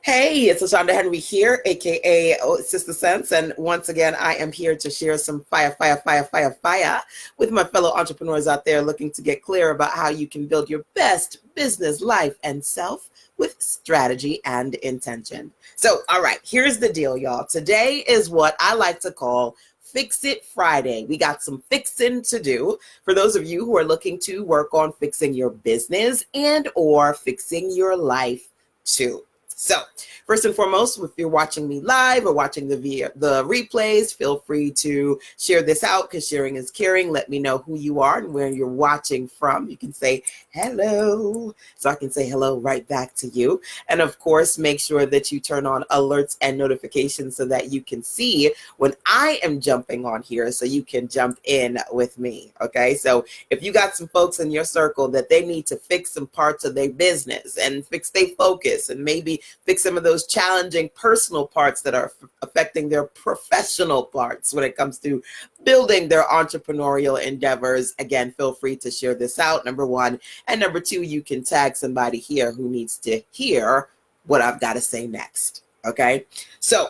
Hey, it's LaShanda Henry here, aka Sister Sense, and once again, I am here to share some fire with my fellow entrepreneurs out there looking to get clear about how you can build your best business, life, and self with strategy and intention. So, all right, here's the deal, y'all. Today is what I like to call Fix It Friday. We got some fixing to do for those of you who are looking to work on fixing your business and or fixing your life too. So first and foremost, if you're watching me live or watching the replays, feel free to share this out because sharing is caring. Let me know who you are and where you're watching from. You can say hello, so I can say hello right back to you. And of course, make sure that you turn on alerts and notifications so that you can see when I am jumping on here so you can jump in with me. Okay, so if you got some folks in your circle that they need to fix some parts of their business and fix their focus and maybe fix some of those challenging personal parts that are affecting their professional parts when it comes to building their entrepreneurial endeavors. Again, feel free to share this out, number one. And number two, you can tag somebody here who needs to hear what I've got to say next. Okay, so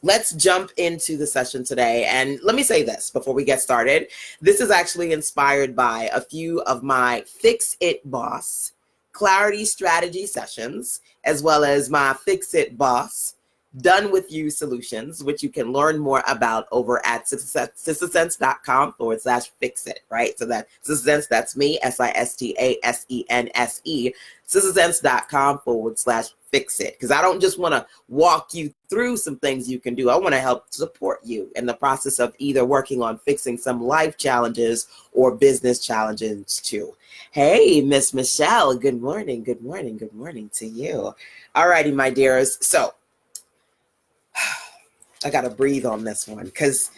let's jump into the session today. And let me say this before we get started. This is actually inspired by a few of my Fix It Boss clarity strategy sessions, as well as my Fix It Boss Done With You solutions, which you can learn more about over at sistersense.com/fix it, right? So that Sister Sense, that's me, SISTASENSE, sistersense.com/fix it. Because I don't just want to walk you through some things you can do. I want to help support you in the process of either working on fixing some life challenges or business challenges too. Hey, Miss Michelle, good morning, good morning, good morning to you. All righty, my dears. So I got to breathe on this one because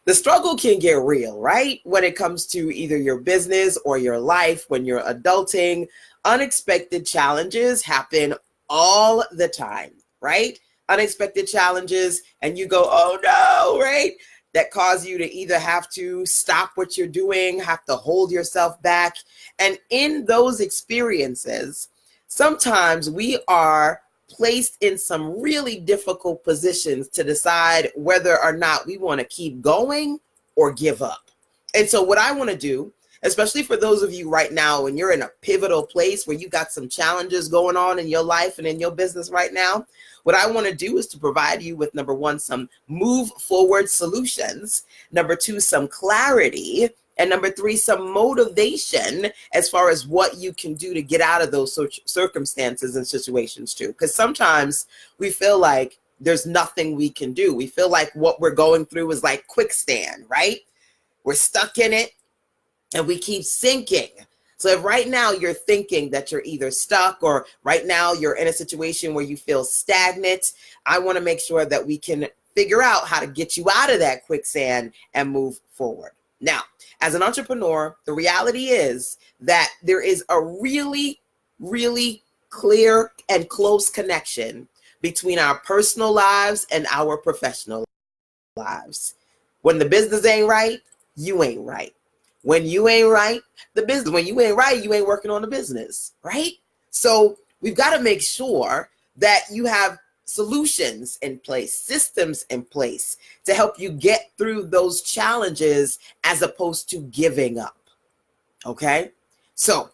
the struggle can get real, right? When it comes to either your business or your life, when you're adulting, unexpected challenges happen all the time, right? Unexpected challenges, and you go, oh no, right? That cause you to either have to stop what you're doing, have to hold yourself back. And in those experiences, sometimes we are placed in some really difficult positions to decide whether or not we want to keep going or give up. And so what I want to do, especially for those of you right now, when you're in a pivotal place where you got some challenges going on in your life and in your business right now, what I want to do is to provide you with, number one, some move forward solutions, number two, some clarity, and number three, some motivation as far as what you can do to get out of those circumstances and situations too. Because sometimes we feel like there's nothing we can do. We feel like what we're going through is like quicksand, right? We're stuck in it and we keep sinking. So if right now you're thinking that you're either stuck or right now you're in a situation where you feel stagnant, I want to make sure that we can figure out how to get you out of that quicksand and move forward. Now, as an entrepreneur, the reality is that there is a really, really clear and close connection between our personal lives and our professional lives. When the business ain't right, you ain't right. When you ain't right, the business, when you ain't right, you ain't working on the business, right? So we've got to make sure that you have solutions in place, systems in place to help you get through those challenges as opposed to giving up. Okay, so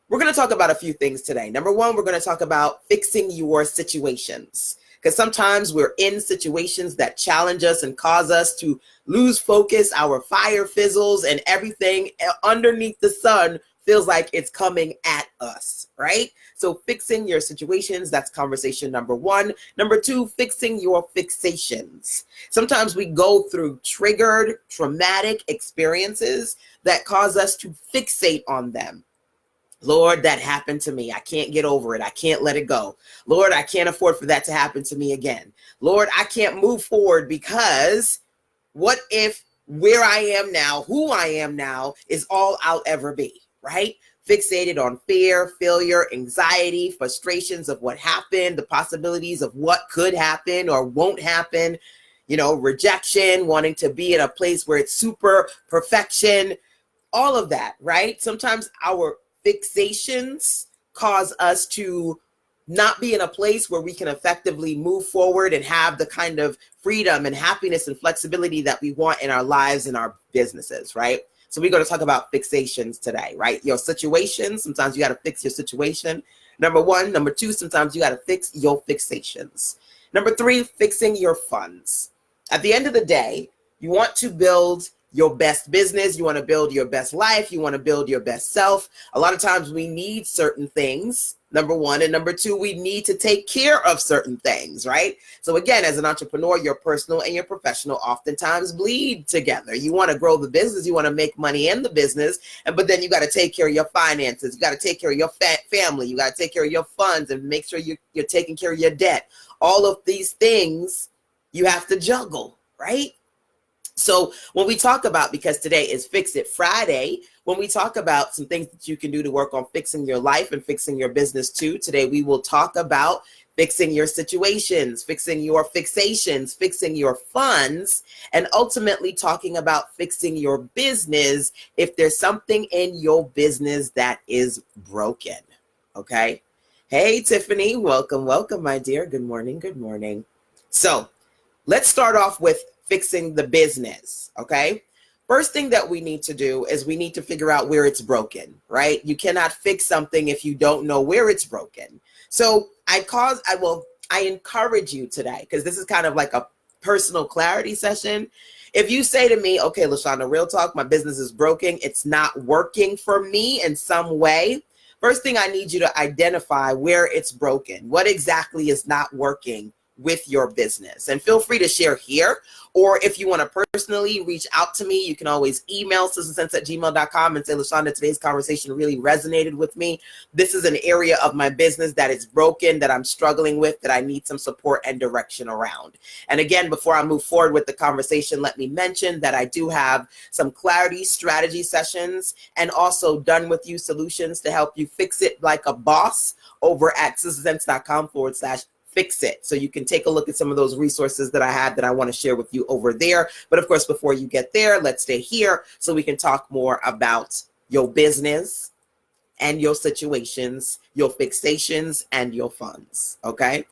we're going to talk about a few things today. Number one, we're going to talk about fixing your situations, because sometimes we're in situations that challenge us and cause us to lose focus. Our fire fizzles and everything underneath the sun feels like it's coming at us, right? So fixing your situations, that's conversation number one. Number two, fixing your fixations. Sometimes we go through triggered, traumatic experiences that cause us to fixate on them. Lord, that happened to me. I can't get over it. I can't let it go. Lord, I can't afford for that to happen to me again. Lord, I can't move forward because what if where I am now, who I am now, is all I'll ever be, right? Fixated on fear, failure, anxiety, frustrations of what happened, the possibilities of what could happen or won't happen, rejection, wanting to be in a place where it's super perfection, all of that, right? Sometimes our fixations cause us to not be in a place where we can effectively move forward and have the kind of freedom and happiness and flexibility that we want in our lives and our businesses, right? So we're going to talk about fixations today, right? Your situation, sometimes you got to fix your situation. Number one. Number two, sometimes you got to fix your fixations. Number three, fixing your funds. At the end of the day, you want to build your best business. You want to build your best life. You want to build your best self. A lot of times we need certain things, number one. And number two, we need to take care of certain things, right? So again, as an entrepreneur, your personal and your professional oftentimes bleed together. You want to grow the business. You want to make money in the business. But then you got to take care of your finances. You got to take care of your family. You got to take care of your funds and make sure you're taking care of your debt. All of these things you have to juggle, right? So when we talk about, because today is Fix It Friday, when we talk about some things that you can do to work on fixing your life and fixing your business too, today we will talk about fixing your situations, fixing your fixations, fixing your funds, and ultimately talking about fixing your business if there's something in your business that is broken, okay? Hey, Tiffany, welcome, my dear. Good morning, good morning. So let's start off with fixing the business, okay? First thing that we need to do is we need to figure out where it's broken, right? You cannot fix something if you don't know where it's broken. So I encourage you today, because this is kind of like a personal clarity session. If you say to me, okay, LaShanda, real talk, my business is broken, it's not working for me in some way, first thing I need you to identify where it's broken. What exactly is not working with your business? And feel free to share here, or if you want to personally reach out to me, you can always email sistersense@gmail.com and say, LaShanda, today's conversation really resonated with me. This is an area of my business that is broken, that I'm struggling with, that I need some support and direction around. And again, before I move forward with the conversation, let me mention that I do have some clarity strategy sessions and also done with you solutions to help you fix it like a boss over at sistersense.com/fix it. So you can take a look at some of those resources that I have that I want to share with you over there. But of course, before you get there, let's stay here so we can talk more about your business and your situations, your fixations and your funds. Okay.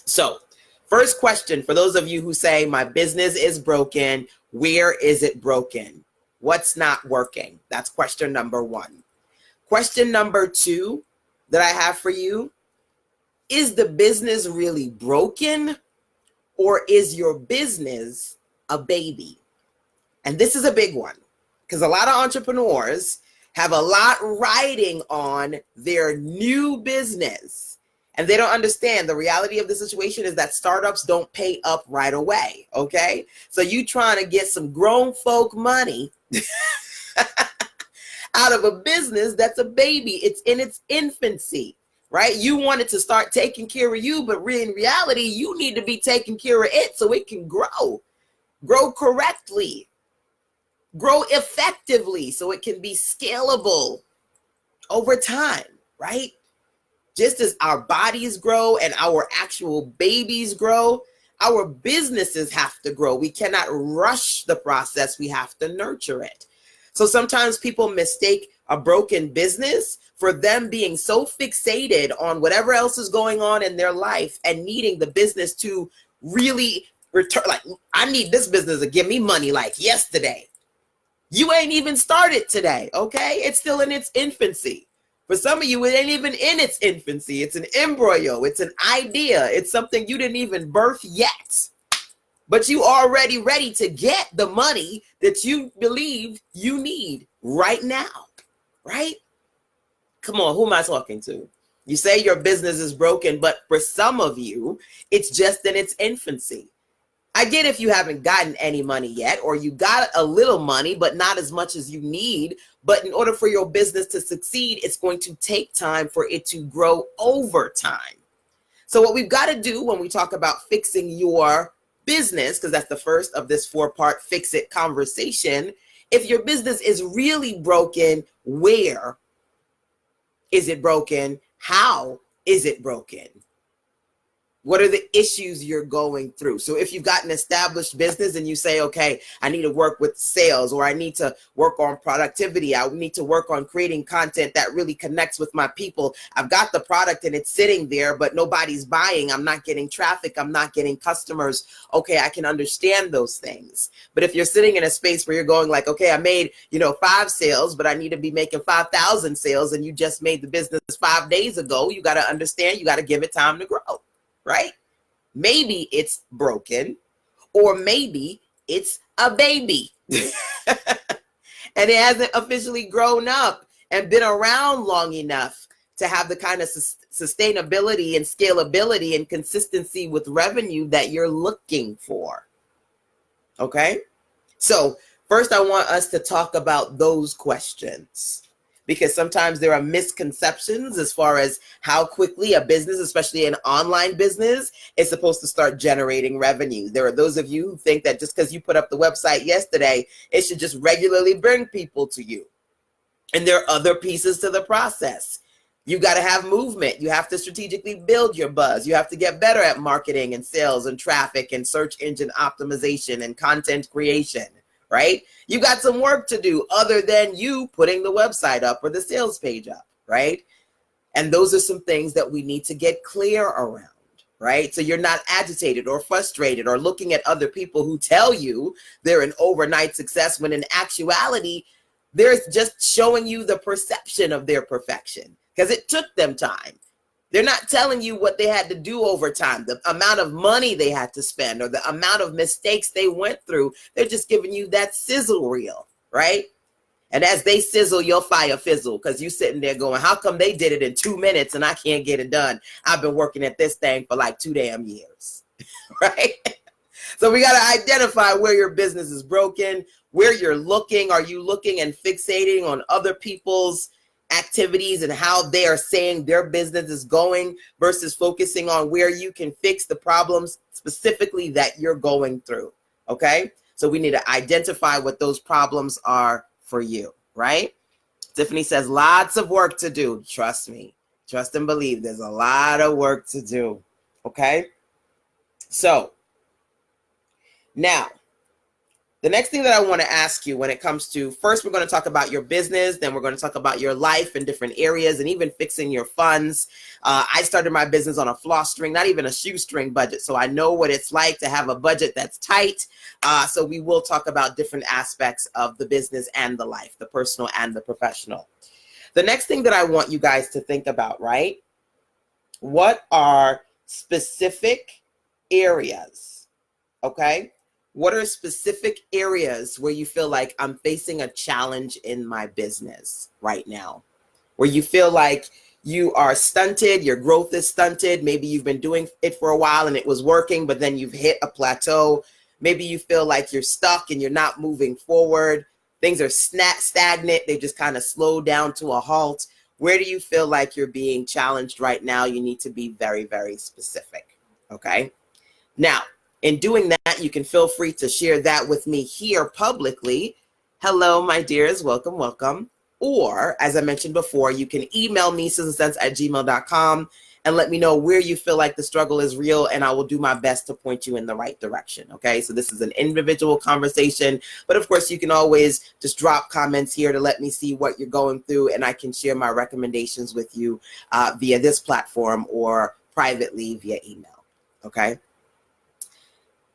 So first question for those of you who say my business is broken, where is it broken? What's not working? That's question number one. Question number two that I have for you: is the business really broken, or is your business a baby? And this is a big one, because a lot of entrepreneurs have a lot riding on their new business, and they don't understand the reality of the situation is that startups don't pay up right away, okay? So you trying to get some grown folk money out of a business that's a baby. It's in its infancy. Right? You want it to start taking care of you, but in reality, you need to be taking care of it so it can grow correctly, grow effectively, so it can be scalable over time, right? Just as our bodies grow and our actual babies grow, our businesses have to grow. We cannot rush the process. We have to nurture it. So sometimes people mistake a broken business for them being so fixated on whatever else is going on in their life and needing the business to really return. Like, I need this business to give me money like yesterday. You ain't even started today, okay? It's still in its infancy. For some of you, it ain't even in its infancy. It's an embryo. It's an idea. It's something you didn't even birth yet. But you already ready to get the money that you believe you need right now, right? Come on, who am I talking to? You say your business is broken, but for some of you, it's just in its infancy. I get if you haven't gotten any money yet, or you got a little money, but not as much as you need. But in order for your business to succeed, it's going to take time for it to grow over time. So what we've got to do when we talk about fixing your business, because that's the first of this 4-part Fix It conversation, if your business is really broken, where is it broken? How is it broken? What are the issues you're going through? So if you've got an established business and you say, okay, I need to work with sales, or I need to work on productivity, I need to work on creating content that really connects with my people. I've got the product and it's sitting there, but nobody's buying. I'm not getting traffic. I'm not getting customers. Okay, I can understand those things. But if you're sitting in a space where you're going like, okay, I made, 5 sales, but I need to be making 5,000 sales, and you just made the business 5 days ago, you got to understand, you got to give it time to grow. Right? Maybe it's broken, or maybe it's a baby and it hasn't officially grown up and been around long enough to have the kind of sustainability and scalability and consistency with revenue that you're looking for. Okay? So first, I want us to talk about those questions, because sometimes there are misconceptions as far as how quickly a business, especially an online business, is supposed to start generating revenue. There are those of you who think that just because you put up the website yesterday, it should just regularly bring people to you. And there are other pieces to the process. You got to have movement. You have to strategically build your buzz. You have to get better at marketing and sales and traffic and search engine optimization and content creation. Right? You got some work to do other than you putting the website up or the sales page up, right? And those are some things that we need to get clear around, right? So you're not agitated or frustrated or looking at other people who tell you they're an overnight success, when in actuality, they're just showing you the perception of their perfection because it took them time. They're not telling you what they had to do over time, the amount of money they had to spend, or the amount of mistakes they went through. They're just giving you that sizzle reel, right? And as they sizzle, your fire fizzle, because you're sitting there going, how come they did it in 2 minutes and I can't get it done? I've been working at this thing for like 2 damn years, right? So we got to identify where your business is broken, where you're looking. Are you looking and fixating on other people's activities and how they are saying their business is going, versus focusing on where you can fix the problems specifically that you're going through? Okay, so we need to identify what those problems are for you, right? Tiffany says lots of work to do. Trust me, trust and believe, there's a lot of work to do. Okay, so now the next thing that I want to ask you when it comes to, first, we're going to talk about your business, then we're going to talk about your life in different areas and even fixing your funds. I started my business on a floss string, not even a shoestring budget. So I know what it's like to have a budget that's tight. So we will talk about different aspects of the business and the life, the personal and the professional. The next thing that I want you guys to think about, right? What are specific areas, okay? What are specific areas where you feel like I'm facing a challenge in my business right now? Where you feel like you are stunted, your growth is stunted. Maybe you've been doing it for a while and it was working, but then you've hit a plateau. Maybe you feel like you're stuck and you're not moving forward. Things are stagnant. They just kind of slow down to a halt. Where do you feel like you're being challenged right now? You need to be very, very specific, okay? Now, in doing that, you can feel free to share that with me here publicly. Hello, my dears. Welcome, welcome. Or, as I mentioned before, you can email me, sizzlesense@gmail.com, and let me know where you feel like the struggle is real, and I will do my best to point you in the right direction, okay? So this is an individual conversation, but of course, you can always just drop comments here to let me see what you're going through, and I can share my recommendations with you via this platform or privately via email, okay?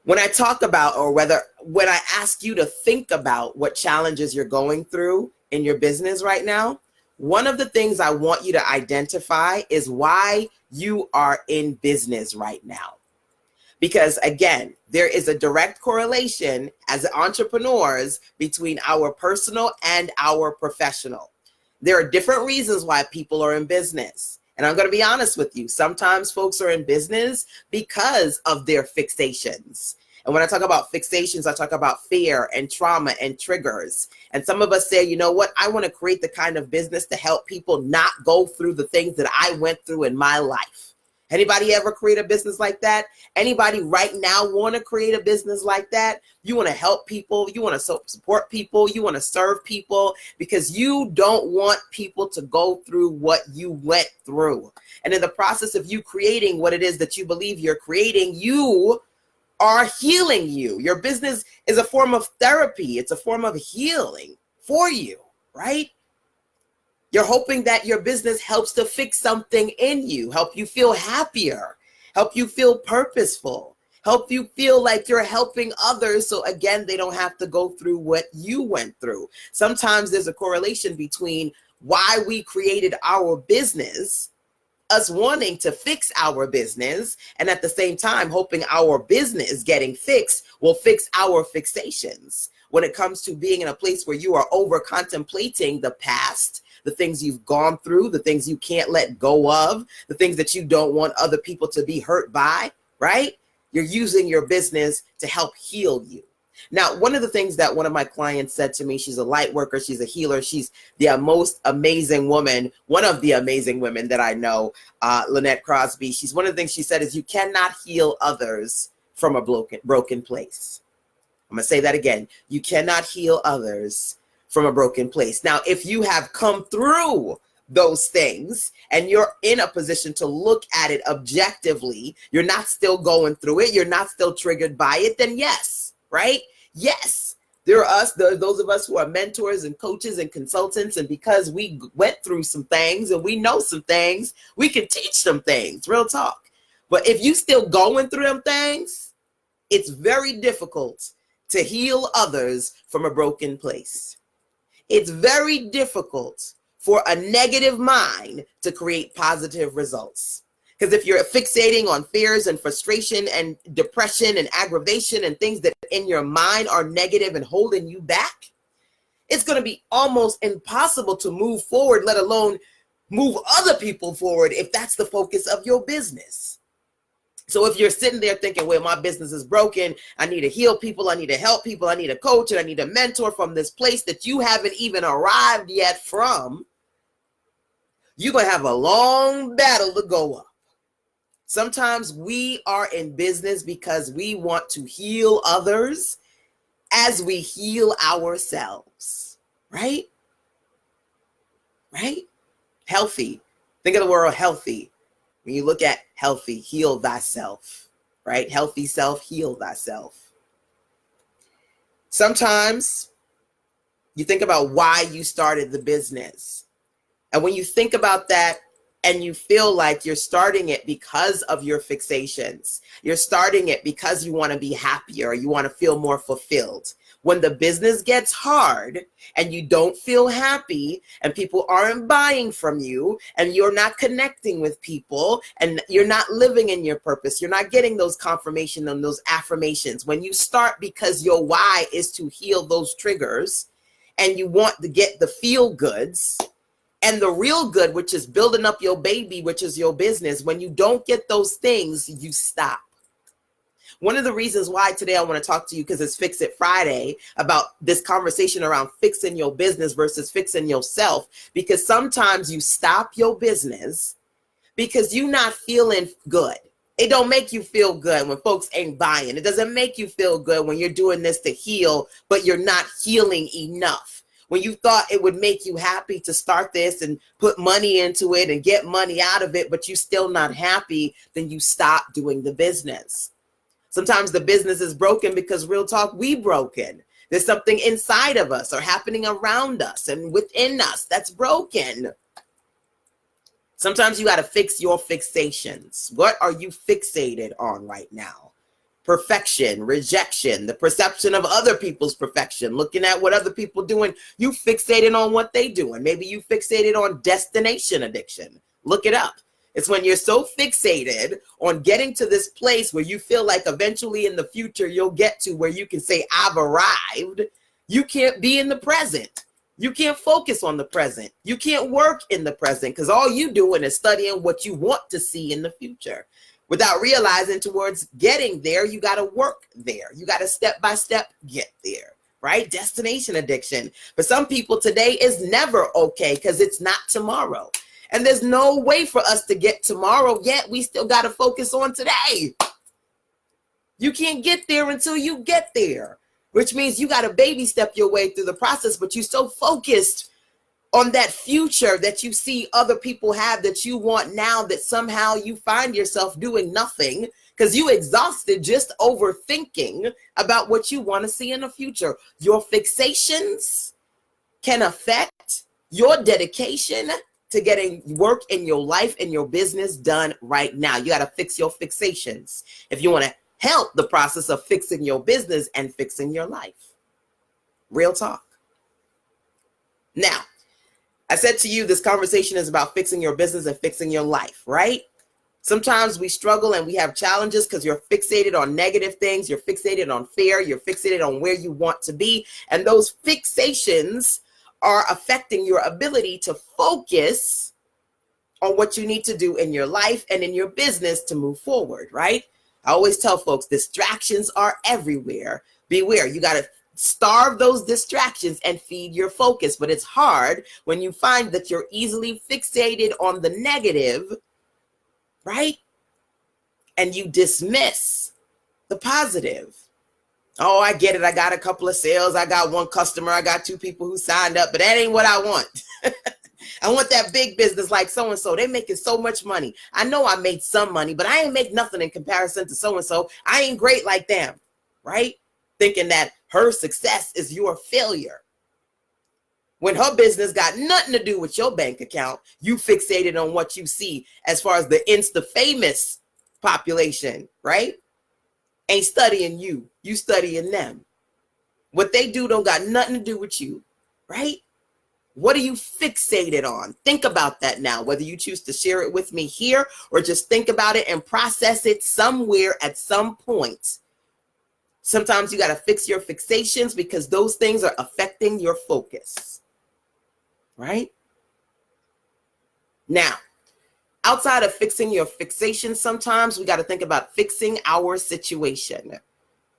When I talk about, or when I ask you to think about what challenges you're going through in your business right now, one of the things I want you to identify is why you are in business right now. Because again, there is a direct correlation as entrepreneurs between our personal and our professional. There are different reasons why people are in business. And I'm going to be honest with you. Sometimes folks are in business because of their fixations. And when I talk about fixations, I talk about fear and trauma and triggers. And some of us say, you know what? I want to create the kind of business to help people not go through the things that I went through in my life. Anybody ever create a business like that? Anybody right now want to create a business like that? You want to help people. You want to support people. You want to serve people because you don't want people to go through what you went through. And in the process of you creating what it is that you believe you're creating, you are healing you. Your business is a form of therapy. It's a form of healing for you, right? You're hoping that your business helps to fix something in you, help you feel happier, help you feel purposeful, help you feel like you're helping others. So again, they don't have to go through what you went through. Sometimes there's a correlation between why we created our business, us wanting to fix our business, and at the same time, hoping our business getting fixed will fix our fixations. When it comes to being in a place where you are over contemplating the past, the things you've gone through, the things you can't let go of, the things that you don't want other people to be hurt by, right? You're using your business to help heal you. Now, one of the things that one of my clients said to me, she's a light worker, she's a healer, she's the most amazing woman, one of the amazing women that I know, Lynette Crosby. She's one of the things she said is you cannot heal others from a broken place. I'm going to say that again. You cannot heal others from a broken place. Now, if you have come through those things and you're in a position to look at it objectively, you're not still going through it, you're not still triggered by it, then yes, right? Yes, there are those of us who are mentors and coaches and consultants, and because we went through some things and we know some things, we can teach some things, real talk. But if you still going through them things, it's very difficult to heal others from a broken place. It's very difficult for a negative mind to create positive results. Because if you're fixating on fears and frustration and depression and aggravation and things that in your mind are negative and holding you back, it's going to be almost impossible to move forward, let alone move other people forward if that's the focus of your business. So if you're sitting there thinking, well, my business is broken, I need to heal people, I need to help people, I need a coach, and I need a mentor from this place that you haven't even arrived yet from, you're going to have a long battle to go up. Sometimes we are in business because we want to heal others as we heal ourselves, right? Right? Healthy. Think of the word healthy. When you look at healthy, heal thyself, right? Healthy self, heal thyself. Sometimes you think about why you started the business. And when you think about that and you feel like you're starting it because of your fixations, you're starting it because you want to be happier, you want to feel more fulfilled. When the business gets hard and you don't feel happy and people aren't buying from you and you're not connecting with people and you're not living in your purpose, you're not getting those confirmation and those affirmations. When you start because your why is to heal those triggers and you want to get the feel goods and the real good, which is building up your baby, which is your business, when you don't get those things, you stop. One of the reasons why today I want to talk to you, because it's Fix It Friday, about this conversation around fixing your business versus fixing yourself, because sometimes you stop your business because you're not feeling good. It don't make you feel good when folks ain't buying. It doesn't make you feel good when you're doing this to heal, but you're not healing enough. When you thought it would make you happy to start this and put money into it and get money out of it, but you're still not happy, then you stop doing the business. Sometimes the business is broken because real talk, we broken. There's something inside of us or happening around us and within us that's broken. Sometimes you got to fix your fixations. What are you fixated on right now? Perfection, rejection, the perception of other people's perfection, looking at what other people doing. You fixated on what they doing. Maybe you fixated on destination addiction. Look it up. It's when you're so fixated on getting to this place where you feel like eventually in the future you'll get to where you can say, I've arrived. You can't be in the present. You can't focus on the present. You can't work in the present because all you doing is studying what you want to see in the future. Without realizing towards getting there, you got to work there. You got to step by step get there, right? Destination addiction. For some people, today is never okay because it's not tomorrow. And there's no way for us to get tomorrow yet. We still got to focus on today. You can't get there until you get there, which means you got to baby step your way through the process, but you're so focused on that future that you see other people have that you want now that somehow you find yourself doing nothing because you exhausted just overthinking about what you want to see in the future. Your fixations can affect your dedication to getting work in your life and your business done right now. You got to fix your fixations if you want to help the process of fixing your business and fixing your life. Real talk. Now, I said to you, this conversation is about fixing your business and fixing your life, right? Sometimes we struggle and we have challenges because you're fixated on negative things. You're fixated on fear. You're fixated on where you want to be. And those fixations are affecting your ability to focus on what you need to do in your life and in your business to move forward, right? I always tell folks, distractions are everywhere. Beware. You got to starve those distractions and feed your focus. But it's hard when you find that you're easily fixated on the negative, right? And you dismiss the positive. Oh, I get it. I got a couple of sales. I got one customer. I got 2 people who signed up, but that ain't what I want. I want that big business like so-and-so. They making so much money. I know I made some money, but I ain't make nothing in comparison to so-and-so. I ain't great like them, right? Thinking that her success is your failure. When her business got nothing to do with your bank account, you fixated on what you see as far as the Insta-famous population, right? Ain't studying you. You studying them. What they do don't got nothing to do with you, right? What are you fixated on? Think about that now, whether you choose to share it with me here or just think about it and process it somewhere at some point. Sometimes you got to fix your fixations because those things are affecting your focus, right? Now, outside of fixing your fixation, sometimes we got to think about fixing our situation.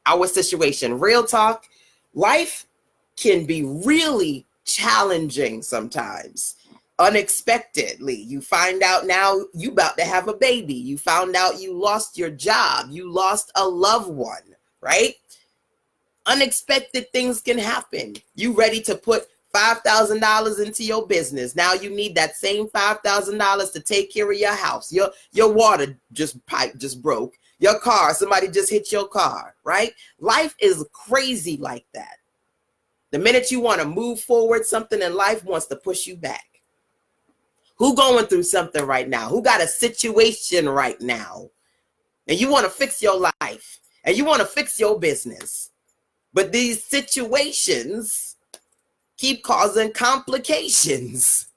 Our situation. Real talk, life can be really challenging sometimes. Unexpectedly, you find out now you about to have a baby. You found out you lost your job. You lost a loved one, right? Unexpected things can happen. You ready to put $5,000 into your business. Now you need that same $5,000 to take care of your house. Your water pipe just broke. Your car, somebody just hit your car, right? Life is crazy like that. The minute you want to move forward, something in life wants to push you back. Who going through something right now? Who got a situation right now? And you want to fix your life and you want to fix your business. But these situations keep causing complications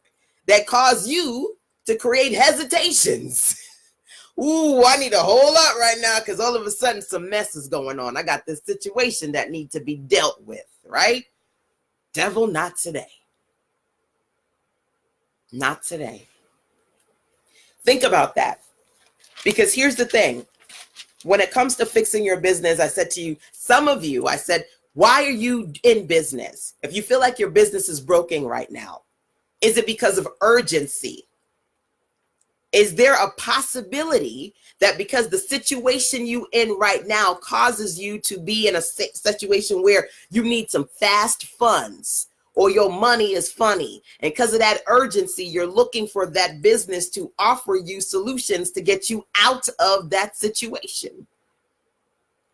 that cause you to create hesitations. Ooh, I need to hold up right now because all of a sudden some mess is going on. I got this situation that needs to be dealt with, right? Devil, not today. Not today. Think about that. Because here's the thing. When it comes to fixing your business, I said to you, some of you, I said, why are you in business? If you feel like your business is broken right now, is it because of urgency? Is there a possibility that because the situation you in right now causes you to be in a situation where you need some fast funds or your money is funny, and because of that urgency, you're looking for that business to offer you solutions to get you out of that situation?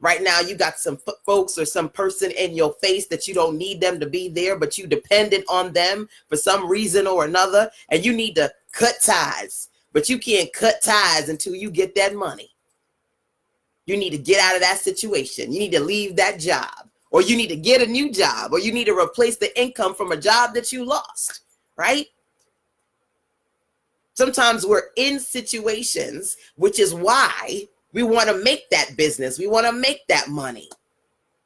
Right now, you got some folks or some person in your face that you don't need them to be there, but you dependent on them for some reason or another, and you need to cut ties. But you can't cut ties until you get that money. You need to get out of that situation. You need to leave that job, or you need to get a new job, or you need to replace the income from a job that you lost, right? Sometimes we're in situations, which is why we want to make that business. We want to make that money.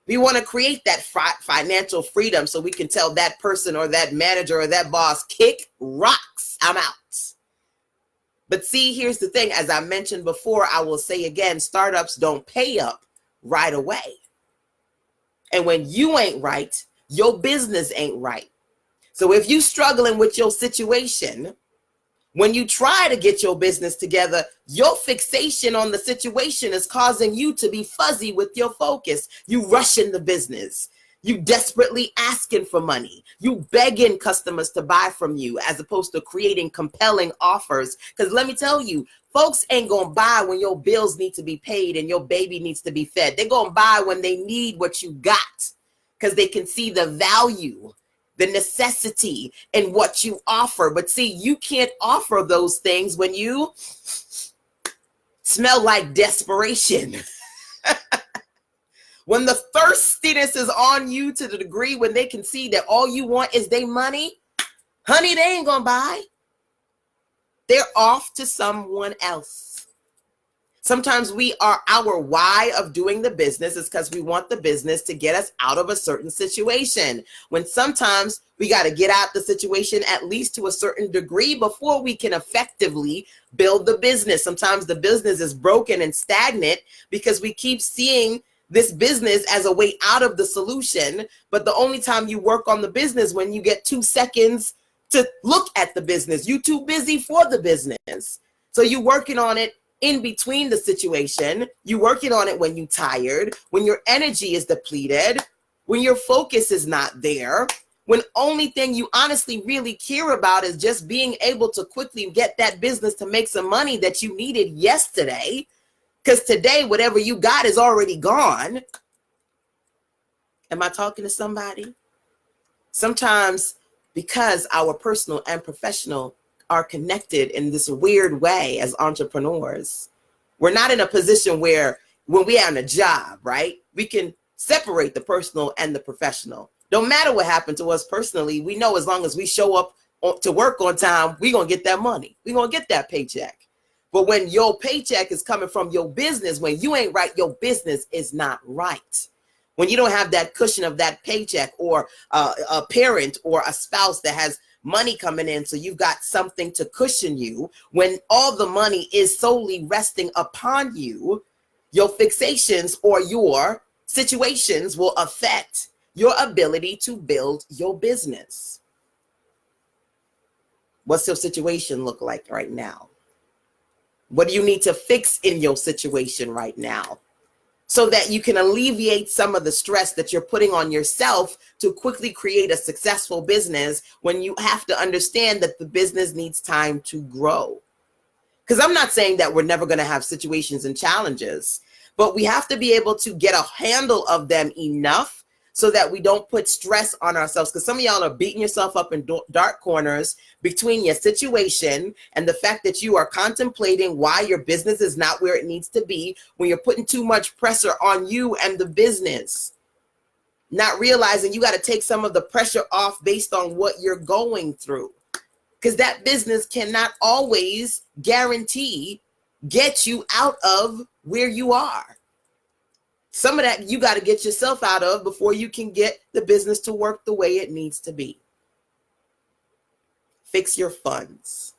We want to create that financial freedom so we can tell that person or that manager or that boss, kick rocks, I'm out. But see, here's the thing. As I mentioned before, I will say again, startups don't pay up right away. And when you ain't right, your business ain't right. So if you struggling with your situation, When you try to get your business together, your fixation on the situation is causing you to be fuzzy with your focus. You rushing the business. You desperately asking for money. You begging customers to buy from you as opposed to creating compelling offers. Because let me tell you, folks ain't going to buy when your bills need to be paid and your baby needs to be fed. They're going to buy when they need what you got because they can see the value, the necessity in what you offer. But see, you can't offer those things when you smell like desperation. When the thirstiness is on you to the degree when they can see that all you want is their money, honey, they ain't gonna buy. They're off to someone else. Sometimes our why of doing the business is because we want the business to get us out of a certain situation. When sometimes we got to get out the situation at least to a certain degree before we can effectively build the business. Sometimes the business is broken and stagnant because we keep seeing this business as a way out of the solution. But the only time you work on the business when you get 2 seconds to look at the business, you too busy for the business. So you working on it in between the situation. You working on it when you're tired, when your energy is depleted, when your focus is not there, when only thing you honestly really care about is just being able to quickly get that business to make some money that you needed yesterday. Because today, whatever you got is already gone. Am I talking to somebody? Sometimes because our personal and professional are connected in this weird way as entrepreneurs, we're not in a position where when we have a job, right, we can separate the personal and the professional. Don't matter what happened to us personally. We know as long as we show up to work on time, we're going to get that money. We're going to get that paycheck. But when your paycheck is coming from your business, when you ain't right, your business is not right. When you don't have that cushion of that paycheck, or a parent or a spouse that has money coming in, so you've got something to cushion you, when all the money is solely resting upon you, your fixations or your situations will affect your ability to build your business. What's your situation look like right now? What do you need to fix in your situation right now so that you can alleviate some of the stress that you're putting on yourself to quickly create a successful business when you have to understand that the business needs time to grow? Because I'm not saying that we're never going to have situations and challenges, but we have to be able to get a handle of them enough so that we don't put stress on ourselves. Because some of y'all are beating yourself up in dark corners between your situation and the fact that you are contemplating why your business is not where it needs to be, when you're putting too much pressure on you and the business, not realizing you got to take some of the pressure off based on what you're going through. Because that business cannot always guarantee get you out of where you are. Some of that you got to get yourself out of before you can get the business to work the way it needs to be. Fix your funds.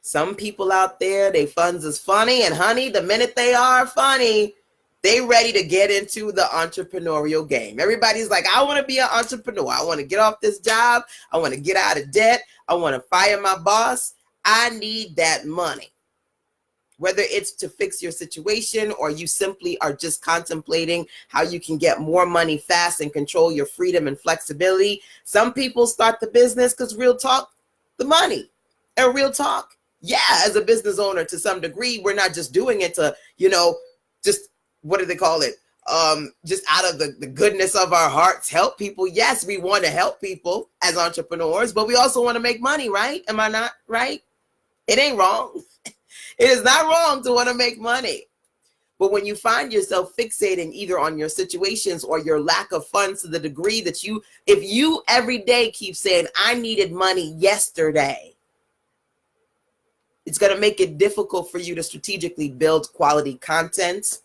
Some people out there, their funds is funny, and honey, the minute they are funny, they ready to get into the entrepreneurial game. Everybody's like, I want to be an entrepreneur. I want to get off this job. I want to get out of debt. I want to fire my boss. I need that money. Whether it's to fix your situation or you simply are just contemplating how you can get more money fast and control your freedom and flexibility. Some people start the business because real talk, the money. And real talk, yeah, as a business owner to some degree, we're not just doing it to, just, what do they call it? Just out of the goodness of our hearts, help people. Yes, we want to help people as entrepreneurs, but we also want to make money, right? Am I not right? It ain't wrong. It is not wrong to want to make money. But when you find yourself fixating either on your situations or your lack of funds to the degree that if you every day keep saying, I needed money yesterday, it's going to make it difficult for you to strategically build quality content,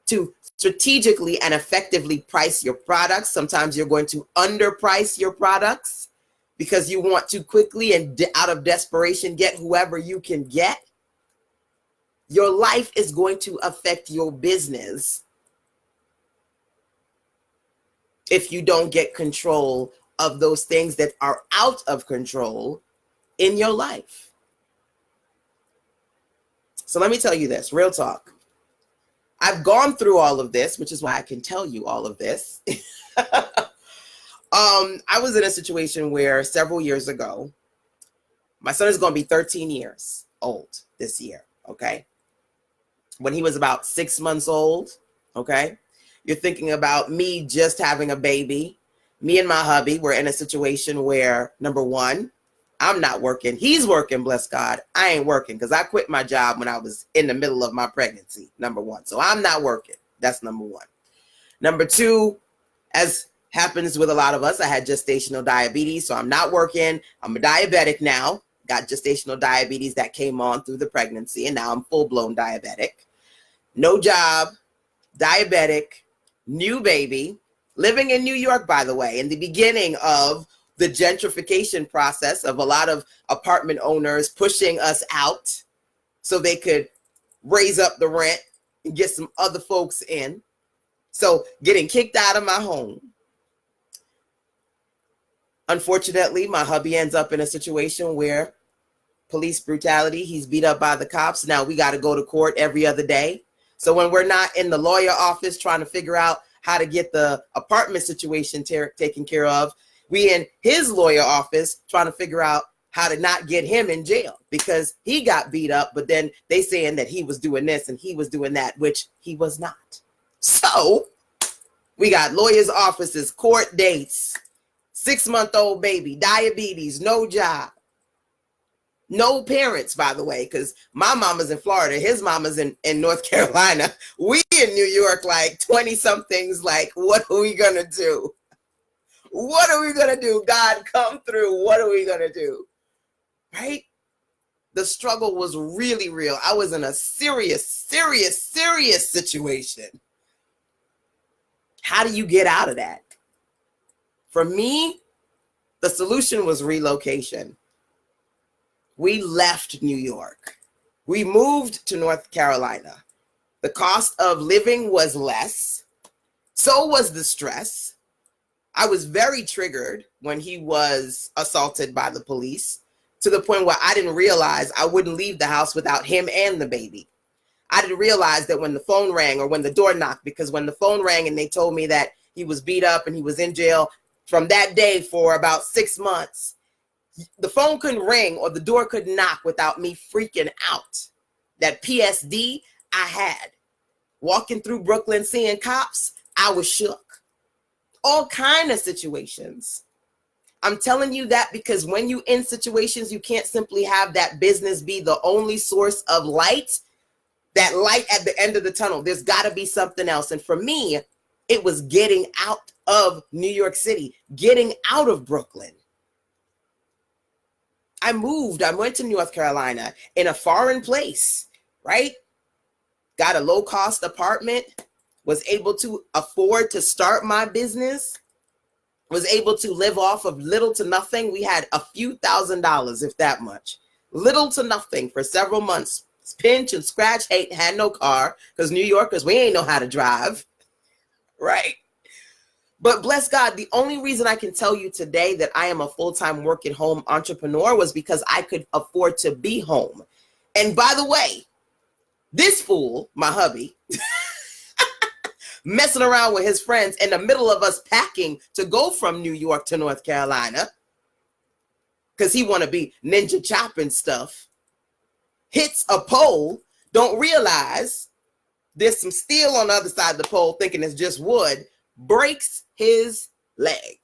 to strategically and effectively price your products. Sometimes you're going to underprice your products because you want to quickly and out of desperation get whoever you can get. Your life is going to affect your business if you don't get control of those things that are out of control in your life. So let me tell you this, real talk. I've gone through all of this, which is why I can tell you all of this. I was in a situation where several years ago, my son is going to be 13 years old this year, okay? When he was about 6 months old, okay? You're thinking about me just having a baby. Me and my hubby were in a situation where, number one, I'm not working. He's working, bless God. I ain't working because I quit my job when I was in the middle of my pregnancy, number one. So I'm not working. That's number one. Number two, as happens with a lot of us, I had gestational diabetes, so I'm not working. I'm a diabetic now. Got gestational diabetes that came on through the pregnancy, and now I'm full-blown diabetic. No job, diabetic, new baby, living in New York, by the way, in the beginning of the gentrification process of a lot of apartment owners pushing us out so they could raise up the rent and get some other folks in. So getting kicked out of my home. Unfortunately, my hubby ends up in a situation where police brutality, he's beat up by the cops. Now we got to go to court every other day. So when we're not in the lawyer office trying to figure out how to get the apartment situation taken care of, we in his lawyer office trying to figure out how to not get him in jail because he got beat up, but then they saying that he was doing this and he was doing that, which he was not. So we got lawyers' offices, court dates, 6-month-old baby, diabetes, no job, no parents, by the way, because my mama's in Florida, his mama's in North Carolina. We in New York, like 20-somethings, like, what are we going to do? What are we going to do? God, come through. What are we going to do? Right? The struggle was really real. I was in a serious situation. How do you get out of that? For me, the solution was relocation. We left New York. We moved to North Carolina. The cost of living was less. So was the stress. I was very triggered when he was assaulted by the police to the point where I didn't realize I wouldn't leave the house without him and the baby. I didn't realize that when the phone rang or when the door knocked, because when the phone rang and they told me that he was beat up and he was in jail from that day for about 6 months, the phone couldn't ring or the door could knock without me freaking out. That PSD I had. Walking through Brooklyn, seeing cops, I was shook. All kind of situations. I'm telling you that because when you in situations, you can't simply have that business be the only source of light, that light at the end of the tunnel. There's got to be something else. And for me, it was getting out of New York City, getting out of Brooklyn. I moved. I went to North Carolina in a foreign place, right? Got a low-cost apartment, was able to afford to start my business, was able to live off of little to nothing. We had a few $1,000s, if that much. Little to nothing for several months. Pinch and scratch, had no car, because New Yorkers, we ain't know how to drive, right? But bless God, the only reason I can tell you today that I am a full-time work-at-home entrepreneur was because I could afford to be home. And by the way, this fool, my hubby, messing around with his friends in the middle of us packing to go from New York to North Carolina because he want to be ninja chopping stuff, hits a pole, don't realize there's some steel on the other side of the pole thinking it's just wood, breaks his leg.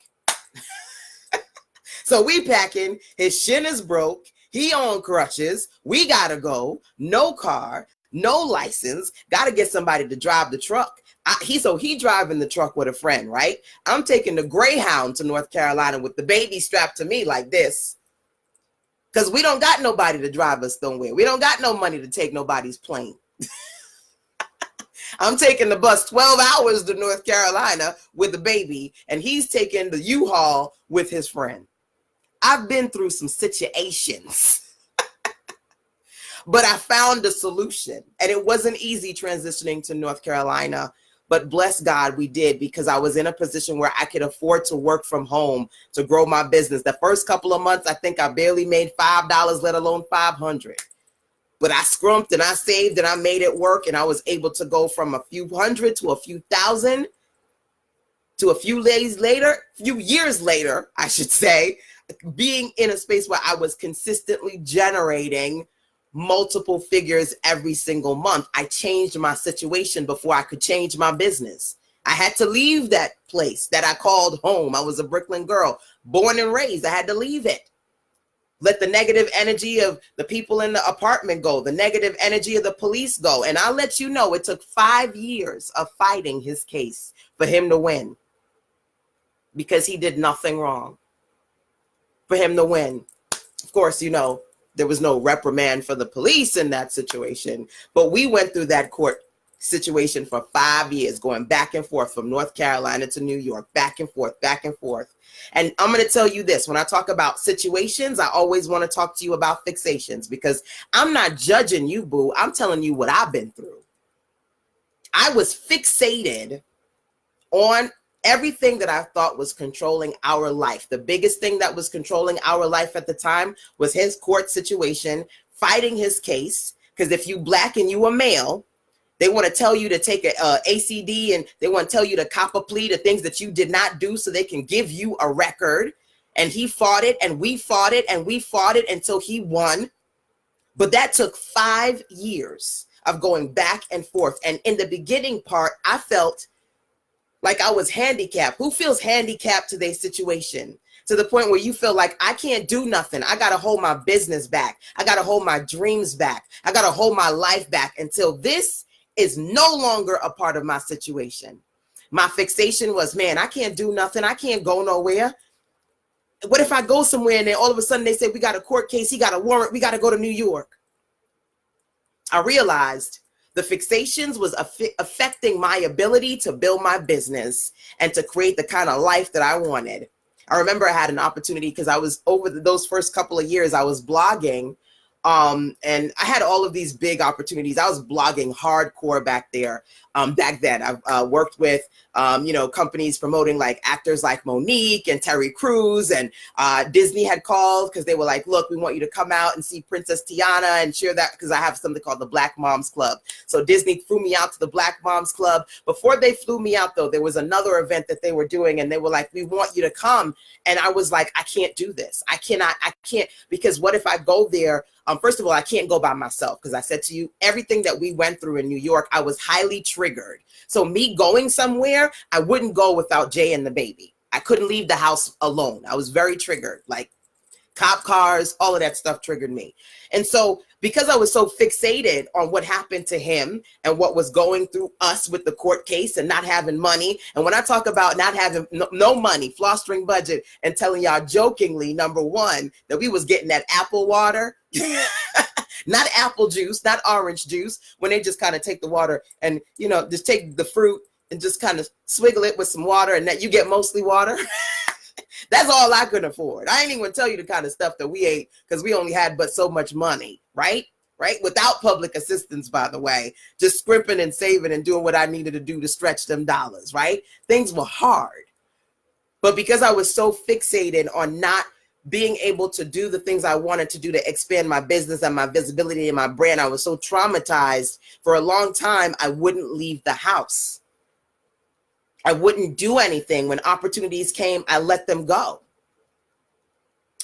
So we packing, his shin is broke, he on crutches, we gotta go, no car, no license, gotta get somebody to drive the truck. He driving the truck with a friend, right? I'm taking the Greyhound to North Carolina with the baby strapped to me like this. Because we don't got nobody to drive us somewhere. We don't got no money to take nobody's plane. I'm taking the bus 12 hours to North Carolina with the baby, and he's taking the U-Haul with his friend. I've been through some situations. But I found a solution, and it wasn't easy transitioning to North Carolina, but bless God we did, because I was in a position where I could afford to work from home to grow my business. The first couple of months, I think I barely made $5, let alone 500. But I scrumped and I saved and I made it work, and I was able to go from a few hundred to a few thousand to a few years later, I should say, being in a space where I was consistently generating multiple figures every single month. I changed my situation before I could change my business. I had to leave that place that I called home. I was a Brooklyn girl, born and raised. I had to leave it. Let the negative energy of the people in the apartment go, the negative energy of the police go. And I'll let you know, it took 5 years of fighting his case for him to win, because he did nothing wrong. For him to win. Of course, you know, there was no reprimand for the police in that situation, but we went through that court situation for 5 years, going back and forth from North Carolina to New York, back and forth, back and forth. And I'm going to tell you this, when I talk about situations, I always want to talk to you about fixations, because I'm not judging you, boo. I'm telling you what I've been through. I was fixated on everything that I thought was controlling our life. The biggest thing that was controlling our life at the time was his court situation, fighting his case. Because if you Black and you a male, they want to tell you to take a ACD, and they want to tell you to cop a plea to things that you did not do so they can give you a record. And he fought it, and we fought it, and we fought it until he won. But that took 5 years of going back and forth. And in the beginning part, I felt like I was handicapped. Who feels handicapped to their situation? To the point where you feel like, I can't do nothing. I got to hold my business back. I got to hold my dreams back. I got to hold my life back until this is no longer a part of my situation. My fixation was, man, I can't do nothing. I can't go nowhere. What if I go somewhere and then all of a sudden they say, we got a court case, he got a warrant, we got to go to New York? I realized the fixations was affecting my ability to build my business and to create the kind of life that I wanted. I remember I had an opportunity, because I was over those first couple of years, I was blogging, and I had all of these big opportunities. I was blogging hardcore back there. Back then, I worked with, companies promoting like actors like Monique and Terry Crews, and Disney had called because they were like, look, we want you to come out and see Princess Tiana and share that, because I have something called the Black Moms Club. So Disney flew me out to the Black Moms Club. Before they flew me out, though, there was another event that they were doing, and they were like, we want you to come. And I was like, I can't do this. I can't, because what if I go there? First of all, I can't go by myself, because I said to you, everything that we went through in New York, I was highly triggered. So me going somewhere, I wouldn't go without Jay and the baby. I couldn't leave the house alone. I was very triggered, like cop cars, all of that stuff triggered me. And so because I was so fixated on what happened to him and what was going through us with the court case and not having money. And when I talk about not having no money, flostering budget, and telling y'all jokingly, number one, that we was getting that apple water, not apple juice, not orange juice, when they just kind of take the water and, just take the fruit and just kind of swiggle it with some water, and that you get mostly water. That's all I could afford. I ain't even tell you the kind of stuff that we ate, because we only had but so much money, right? Without public assistance, by the way, just scrimping and saving and doing what I needed to do to stretch them dollars, right? Things were hard. But because I was so fixated on not being able to do the things I wanted to do to expand my business and my visibility and my brand, I was so traumatized. For a long time, I wouldn't leave the house. I wouldn't do anything. When opportunities came, I let them go.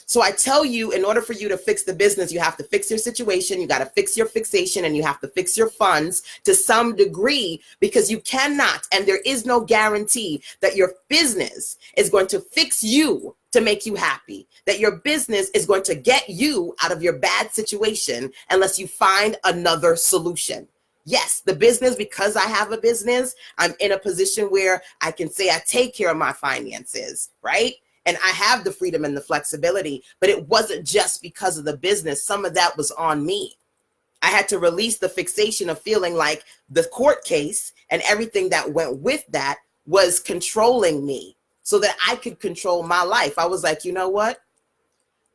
So I tell you, in order for you to fix the business, you have to fix your situation, you got to fix your fixation, and you have to fix your funds to some degree, because you cannot, and there is no guarantee that your business is going to fix you to make you happy, that your business is going to get you out of your bad situation unless you find another solution. Yes, the business, because I have a business, I'm in a position where I can say I take care of my finances, right? And I have the freedom and the flexibility, but it wasn't just because of the business. Some of that was on me. I had to release the fixation of feeling like the court case and everything that went with that was controlling me so that I could control my life. I was like, you know what?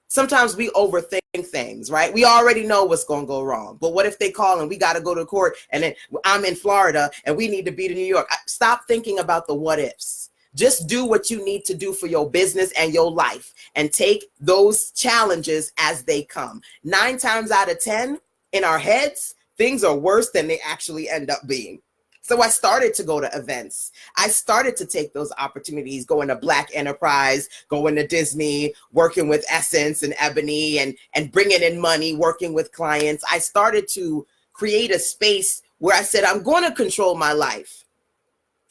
Sometimes we overthink things, right? We already know what's going to go wrong. But what if they call and we got to go to court, and then I'm in Florida and we need to be to New York? Stop thinking about the what ifs. Just do what you need to do for your business and your life, and take those challenges as they come. 9 times out of 10, in our heads, things are worse than they actually end up being. So I started to go to events. I started to take those opportunities, going to Black Enterprise, going to Disney, working with Essence and Ebony and bringing in money, working with clients. I started to create a space where I said, I'm going to control my life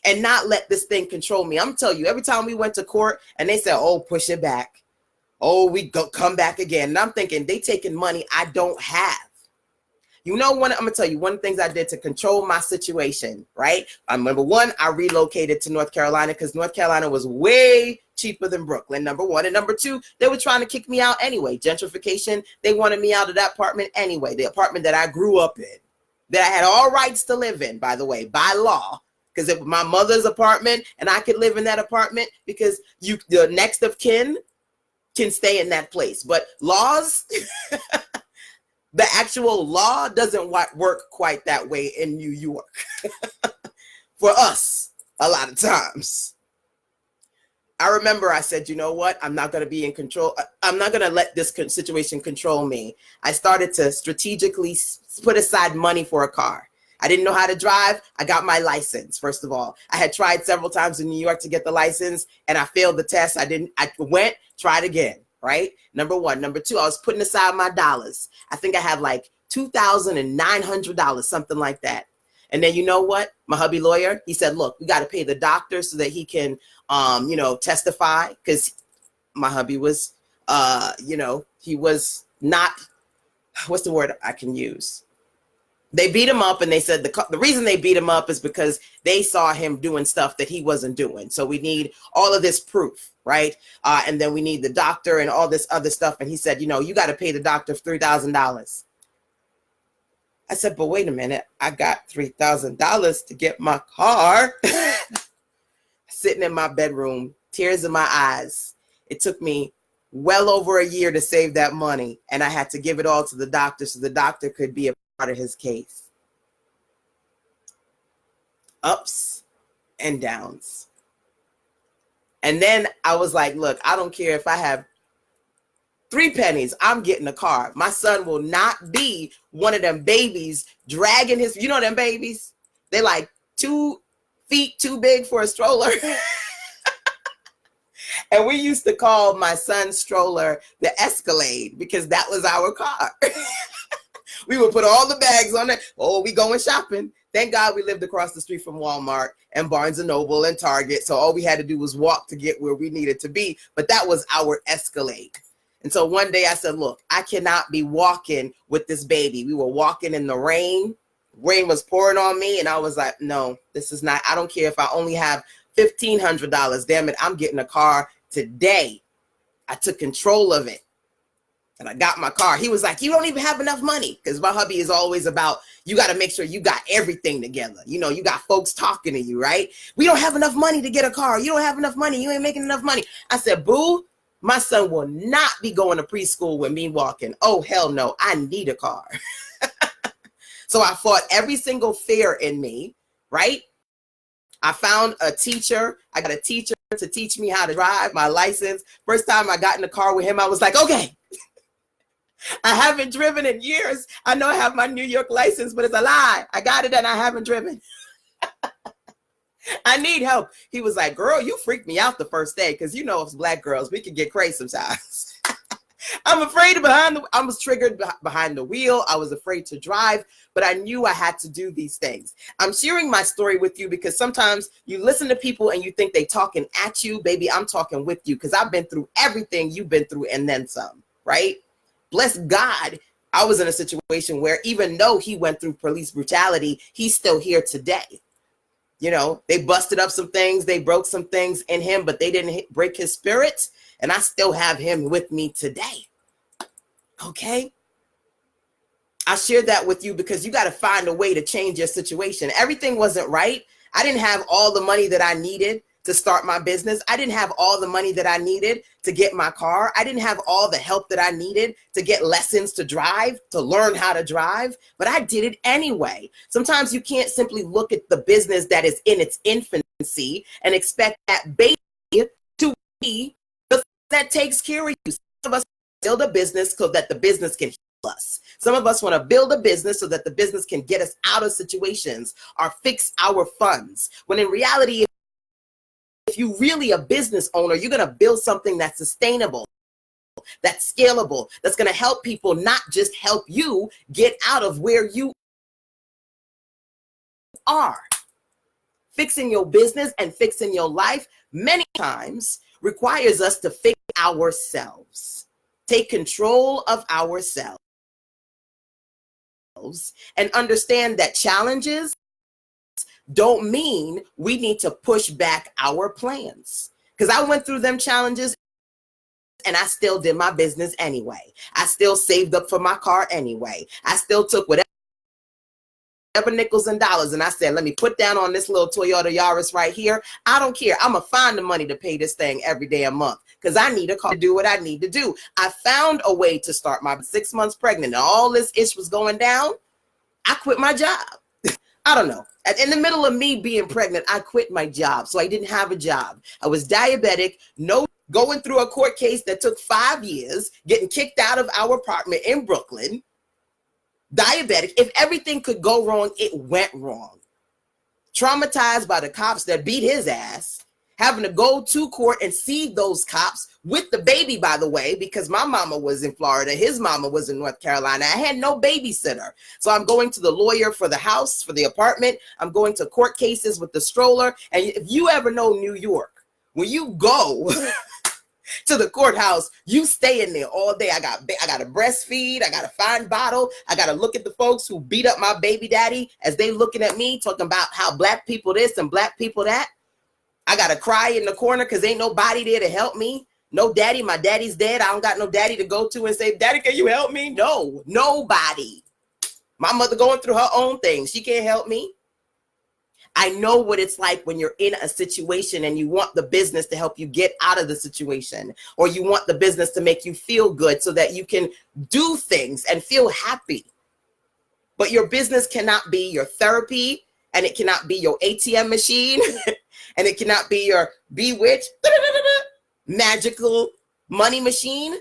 and not let this thing control me. I'm telling you, every time we went to court and they said, oh, push it back. Oh, we go come back again. And I'm thinking they taking money I don't have. You know, I'm going to tell you one of the things I did to control my situation, right? Number one, I relocated to North Carolina because North Carolina was way cheaper than Brooklyn, number one. And number two, they were trying to kick me out anyway. Gentrification, they wanted me out of that apartment anyway, the apartment that I grew up in, that I had all rights to live in, by the way, by law, because it was my mother's apartment and I could live in that apartment because the next of kin can stay in that place. But laws... The actual law doesn't work quite that way in New York for us a lot of times. I remember I said, you know what? I'm not going to be in control. I'm not going to let this situation control me. I started to strategically put aside money for a car. I didn't know how to drive. I got my license, first of all. I had tried several times in New York to get the license and I failed the test. I went, tried again. Right? Number one. Number two, I was putting aside my dollars. I think I had like $2,900, something like that. And then you know what? My hubby lawyer, he said, look, we got to pay the doctor so that he can, testify. Because my hubby was, he was not, what's the word I can use? They beat him up and they said the reason they beat him up is because they saw him doing stuff that he wasn't doing. So we need all of this proof, right? And then we need the doctor and all this other stuff. And he said, you got to pay the doctor $3,000. I said, but wait a minute. I got $3,000 to get my car. Sitting in my bedroom, tears in my eyes. It took me well over a year to save that money. And I had to give it all to the doctor so the doctor could be a part of his case. Ups and downs. And then I was like, look, I don't care if I have 3 pennies, I'm getting a car. My son will not be one of them babies dragging his, them babies? They like 2 feet too big for a stroller. And we used to call my son's stroller the Escalade because that was our car. We would put all the bags on it. Oh, we going shopping. Thank God we lived across the street from Walmart and Barnes & Noble and Target. So all we had to do was walk to get where we needed to be. But that was our Escalade. And so one day I said, look, I cannot be walking with this baby. We were walking in the rain. Rain was pouring on me. And I was like, no, this is not, I don't care if I only have $1,500. Damn it, I'm getting a car today. I took control of it. And I got my car. He was like, you don't even have enough money. Because my hubby is always about, you got to make sure you got everything together. You got folks talking to you, right? We don't have enough money to get a car. You don't have enough money. You ain't making enough money. I said, boo, my son will not be going to preschool with me walking. Oh, hell no. I need a car. So I fought every single fear in me, right? I found a teacher. I got a teacher to teach me how to drive, my license. First time I got in the car with him, I was like, okay. I haven't driven in years. I know I have my New York license, but it's a lie. I got it and I haven't driven. I need help. He was like, girl, you freaked me out the first day because us Black girls, we can get crazy sometimes. I'm afraid I was triggered behind the wheel. I was afraid to drive, but I knew I had to do these things. I'm sharing my story with you because sometimes you listen to people and you think they talking at you. Baby, I'm talking with you because I've been through everything you've been through and then some, right? Bless God, I was in a situation where even though he went through police brutality, he's still here today. They busted up some things. They broke some things in him, but they didn't break his spirit. And I still have him with me today. Okay? I shared that with you because you got to find a way to change your situation. Everything wasn't right. I didn't have all the money that I needed to start my business. I didn't have all the money that I needed to get my car. I didn't have all the help that I needed to get lessons to drive, to learn how to drive, but I did it anyway. Sometimes you can't simply look at the business that is in its infancy and expect that baby to be the thing that takes care of you. Some of us build a business so that the business can us. Some of us want to build a business so that the business can get us out of situations or fix our funds. When in reality, if you're really a business owner, you're going to build something that's sustainable, that's scalable, that's going to help people, not just help you get out of where you are. Fixing your business and fixing your life many times requires us to fix ourselves, take control of ourselves, and understand that challenges don't mean we need to push back our plans. Because I went through them challenges and I still did my business anyway. I still saved up for my car anyway. I still took whatever nickels and dollars and I said, let me put down on this little Toyota Yaris right here. I don't care. I'm going to find the money to pay this thing every day a month because I need a car to do what I need to do. I found a way to start my 6 months pregnant and all this ish was going down. I quit my job. I don't know. In the middle of me being pregnant, I quit my job. So I didn't have a job. I was diabetic, going through a court case that took 5 years, getting kicked out of our apartment in Brooklyn. Diabetic. If everything could go wrong, it went wrong. Traumatized by the cops that beat his ass, having to go to court and see those cops with the baby, by the way, because my mama was in Florida, his mama was in North Carolina. I had no babysitter. So I'm going to the lawyer for the house, for the apartment. I'm going to court cases with the stroller. And if you ever know New York, when you go to the courthouse, you stay in there all day. I got to breastfeed. I got to find bottle. I got to look at the folks who beat up my baby daddy as they looking at me, talking about how black people this and black people that. I got to cry in the corner because ain't nobody there to help me. No daddy. My daddy's dead. I don't got no daddy to go to and say, Daddy, can you help me? No, nobody. My mother going through her own thing. She can't help me. I know what it's like when you're in a situation and you want the business to help you get out of the situation, or you want the business to make you feel good so that you can do things and feel happy. But your business cannot be your therapy, and it cannot be your ATM machine, and it cannot be your bewitched magical money machine.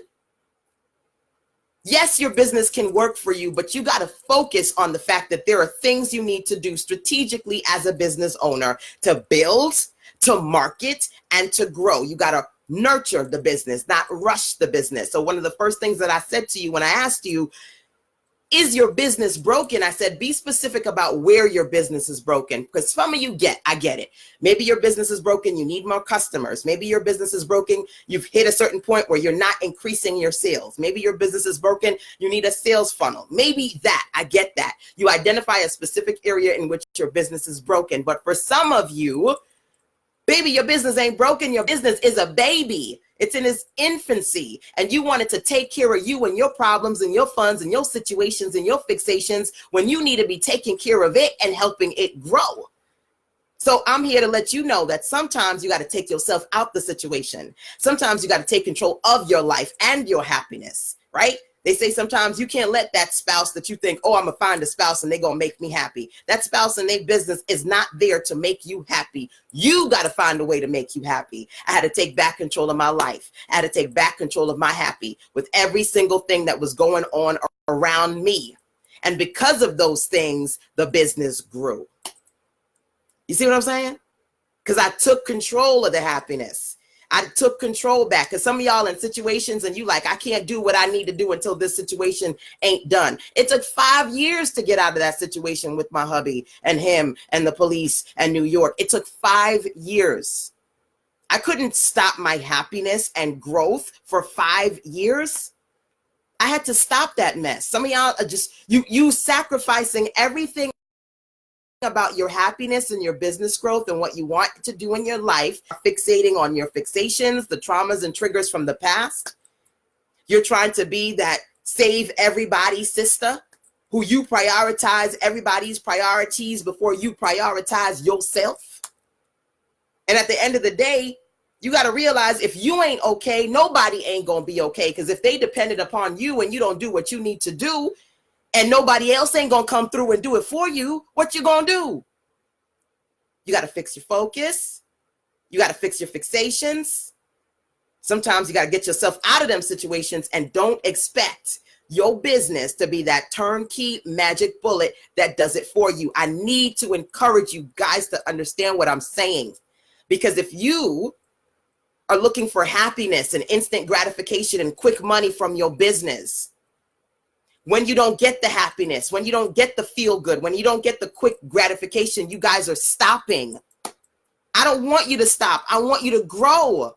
Yes, your business can work for you, but you got to focus on the fact that there are things you need to do strategically as a business owner to build, to market, and to grow. You got to nurture the business, not rush the business. So one of the first things that I said to you when I asked you, is your business broken? I said, be specific about where your business is broken, because some of you I get it. Maybe your business is broken. You need more customers. Maybe your business is broken. You've hit a certain point where you're not increasing your sales. Maybe your business is broken. You need a sales funnel. Maybe that. I get that. You identify a specific area in which your business is broken. But for some of you, baby, your business ain't broken. Your business is a baby. It's in its infancy, and you wanted to take care of you and your problems and your funds and your situations and your fixations when you need to be taking care of it and helping it grow. So I'm here to let you know that sometimes you got to take yourself out the situation. Sometimes you got to take control of your life and your happiness, right? They say sometimes you can't let that spouse that you think, oh, I'm going to find a spouse and they're going to make me happy. That spouse and their business is not there to make you happy. You got to find a way to make you happy. I had to take back control of my life. I had to take back control of my happy with every single thing that was going on around me. And because of those things, the business grew. You see what I'm saying? Because I took control of the happiness. I took control back, because some of y'all in situations and you like, I can't do what I need to do until this situation ain't done. It took 5 years to get out of that situation with my hubby and him and the police and New York. It took 5 years. I couldn't stop my happiness and growth for 5 years. I had to stop that mess. Some of y'all are just, you sacrificing everything about your happiness and your business growth and what you want to do in your life, fixating on your fixations, the traumas and triggers from the past. You're trying to be that save everybody sister who you prioritize everybody's priorities before you prioritize yourself. And at the end of the day, you got to realize if you ain't okay, nobody ain't going to be okay. Because if they depended upon you and you don't do what you need to do, and nobody else ain't going to come through and do it for you, what you going to do? You got to fix your focus. You got to fix your fixations. Sometimes you got to get yourself out of them situations, and don't expect your business to be that turnkey magic bullet that does it for you. I need to encourage you guys to understand what I'm saying, because if you are looking for happiness and instant gratification and quick money from your business, when you don't get the happiness, when you don't get the feel good, when you don't get the quick gratification, you guys are stopping. I don't want you to stop. I want you to grow.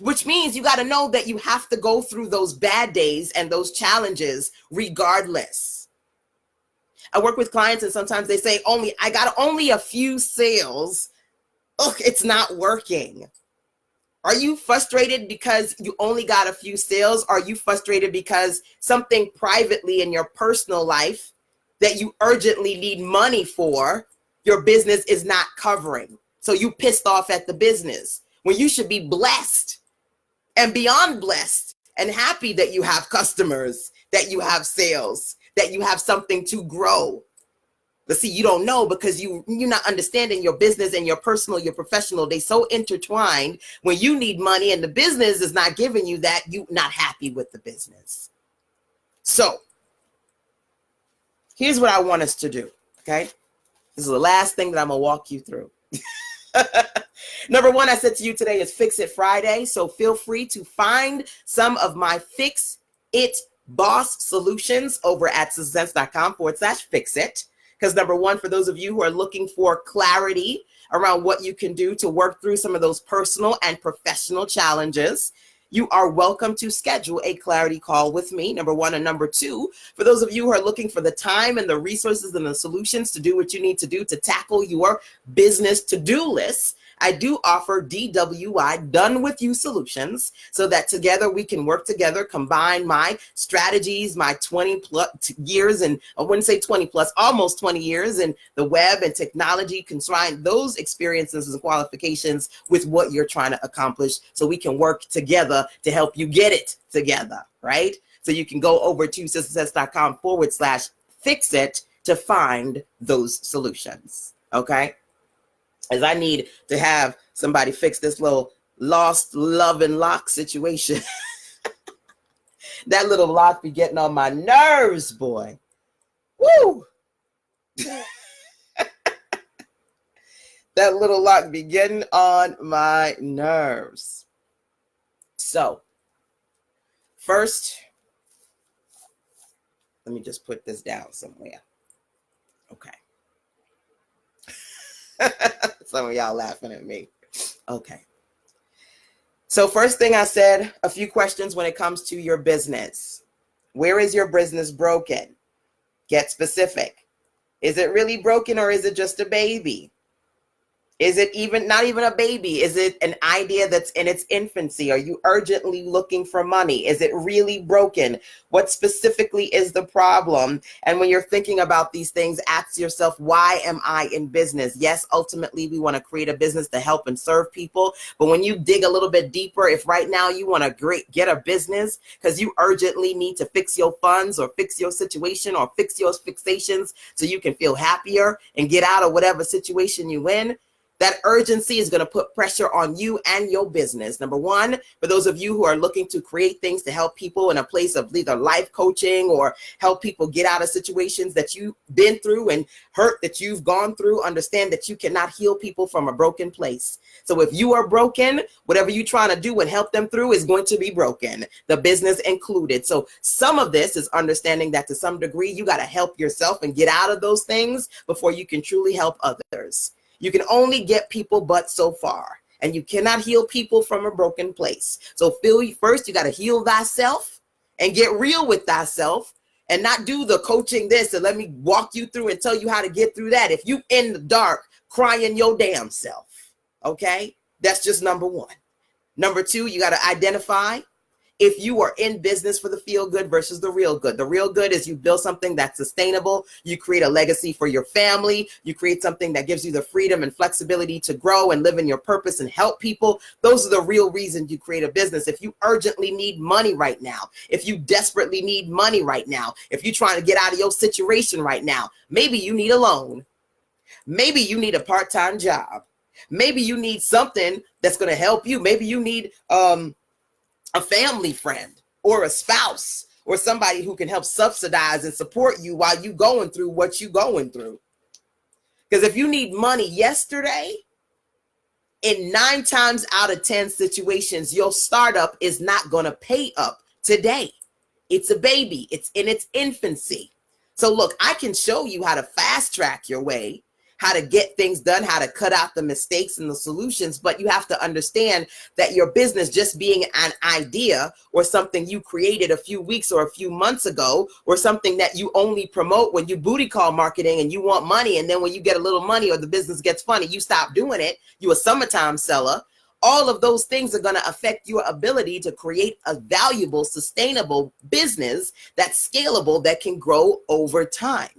Which means you got to know that you have to go through those bad days and those challenges regardless. I work with clients and sometimes they say, I got only a few sales. Ugh, it's not working. Are you frustrated because you only got a few sales? Are you frustrated because something privately in your personal life that you urgently need money for, your business is not covering? So you pissed off at the business when you should be blessed and beyond blessed and happy that you have customers, that you have sales, that you have something to grow. But see, you don't know because you're not understanding your business and your personal, your professional. They so intertwined. When you need money and the business is not giving you that, you're not happy with the business. So here's what I want us to do, okay? This is the last thing that I'm going to walk you through. Number one, I said to you today is Fix It Friday. So feel free to find some of my Fix It Boss solutions over at success.com/fix it. Because number one, for those of you who are looking for clarity around what you can do to work through some of those personal and professional challenges, you are welcome to schedule a clarity call with me, number one. And number two, for those of you who are looking for the time and the resources and the solutions to do what you need to do to tackle your business to-do list, I do offer DWI, Done With You solutions, so that together we can work together, combine my strategies, my 20 plus years, and I wouldn't say 20 plus, almost 20 years in the web and technology, combine those experiences and qualifications with what you're trying to accomplish so we can work together to help you get it together, right? So you can go over to success.com/fix it to find those solutions, okay? As I need to have somebody fix this little lost love and lock situation. That little lock be getting on my nerves, boy. Woo! That little lock be getting on my nerves. So, first, let me just put this down somewhere. Okay. Some of y'all laughing at me. Okay. So first thing I said, a few questions when it comes to your business. Where is your business broken? Get specific. Is it really broken or is it just a baby? Is it even not even a baby? Is it an idea that's in its infancy? Are you urgently looking for money? Is it really broken? What specifically is the problem? And when you're thinking about these things, ask yourself, why am I in business? Yes, ultimately, we want to create a business to help and serve people. But when you dig a little bit deeper, if right now you want to get a business because you urgently need to fix your funds or fix your situation or fix your fixations so you can feel happier and get out of whatever situation you're in, that urgency is going to put pressure on you and your business. Number one, for those of you who are looking to create things to help people in a place of either life coaching or help people get out of situations that you've been through and hurt that you've gone through, understand that you cannot heal people from a broken place. So if you are broken, whatever you're trying to do and help them through is going to be broken, the business included. So some of this is understanding that to some degree, you got to help yourself and get out of those things before you can truly help others. You can only get people but so far, and you cannot heal people from a broken place. So first, you got to heal thyself and get real with thyself and not do the coaching this and let me walk you through and tell you how to get through that. If you in the dark crying your damn self, okay, that's just number one. Number two, you got to identify if you are in business for the feel good versus the real good. The real good is you build something that's sustainable. You create a legacy for your family. You create something that gives you the freedom and flexibility to grow and live in your purpose and help people. Those are the real reasons you create a business. If you urgently need money right now, if you desperately need money right now, if you're trying to get out of your situation right now, maybe you need a loan. Maybe you need a part-time job. Maybe you need something that's going to help you. Maybe you need a family friend or a spouse or somebody who can help subsidize and support you while you going through what you going through. Because if you need money yesterday, in 9 times out of 10 situations, your startup is not going to pay up today. It's a baby. It's in its infancy. So look, I can show you how to fast track your way, how to get things done, how to cut out the mistakes and the solutions. But you have to understand that your business just being an idea or something you created a few weeks or a few months ago, or something that you only promote when you booty call marketing and you want money. And then when you get a little money or the business gets funny, you stop doing it. You a summertime seller. All of those things are going to affect your ability to create a valuable, sustainable business that's scalable, that can grow over time.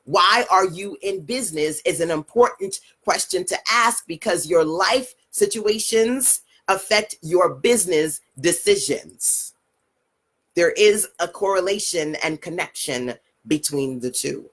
Why are you in business is an important question to ask, because your life situations affect your business decisions. There is a correlation and connection between the two,